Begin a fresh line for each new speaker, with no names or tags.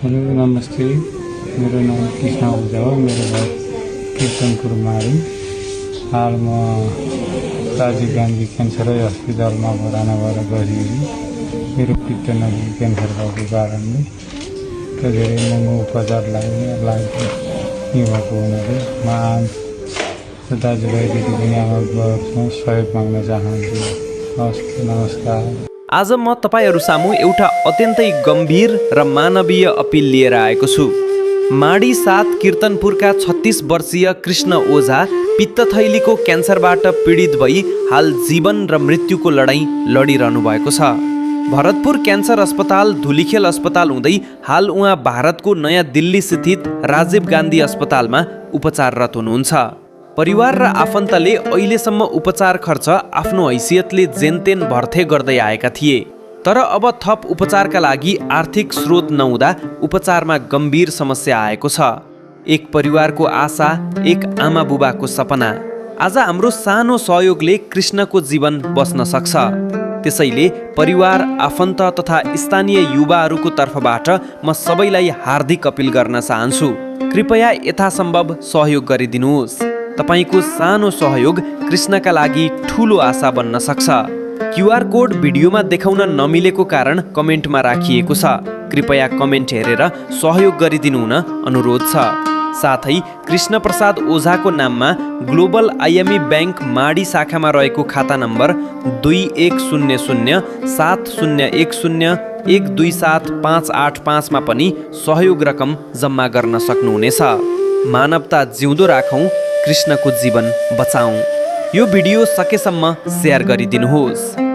Hello नमस्ते, मेरो नाम कृष्ण ओझा हो। मेरो घर कीर्तनपुर माडी। हाल म राजीव गान्धी क्यान्सर हस्पिटलमा भर्ना भएर बसिरहेको। मेरो पित्त नजिक क्यान्सर भएको कारणले धेरै महँगो उपचार भएको हुनाले म दाजुभाइ दिदीबहिनी आमा बाबासँग सहयोग माग्न चाहन्छु। हस्, नमस्कार।
आज म तपाईहरू सामु एउटा अत्यन्तै गम्भीर र मानवीय अपिल लिएर आएको छु। माडी 7 कीर्तनपुरका 36 वर्षीय कृष्ण ओझा पित्तथैलीको क्यान्सरबाट पीडित भई हाल जीवन र मृत्युको लडाईँ लडिरहनु भएको छ। भरतपुर क्यान्सर अस्पताल धुलीखेल अस्पताल हुँदै हाल उहाँ भारतको नयाँ दिल्ली स्थित राजीव गान्धी अस्पतालमा उपचाररत हुनुहुन्छ। परिवार र आफन्तले अहिलेसम्म उपचार खर्च आफ्नो हैसियतले जेनतेन भर्थे गर्दै आएका थिए। तर अब थप उपचारका लागि आर्थिक स्रोत नहुँदा उपचारमा गम्भीर समस्या आएको छ। एक परिवारको आशा, एक आमा बुबाको सपना। आज हाम्रो सानो सहयोगले कृष्णको जीवन बस्न सक्छ। त्यसैले परिवार, आफन्त तथा स्थानीय युवाहरूको तर्फबाट म सबैलाई हार्दिक अपिल गर्न चाहन्छु। कृपया यथासम्भव सहयोग गरिदिनुहोस्। तपाईको सानो सहयोग कृष्णका लागि ठूलो आशा बन्न सक्छ। क्युआर कोड भिडियोमा देखाउन नमिलेको कारण कमेन्टमा राखिएको छ। कृपया कमेन्ट हेरेर सहयोग गरिदिनु हुन अनुरोध छ। साथै कृष्ण प्रसाद ओझाको नाममा ग्लोबल आइएमई ब्याङ्क माडी शाखामा रहेको खाता नम्बर 21007010127585 मा पनि सहयोग रकम जम्मा गर्न सक्नुहुनेछ। मानवता जिउँदो राखौँ, कृष्णको जीवन बचाऊँ। यो भिडियो सकेसम्म सेयर गरिदिनुहोस्।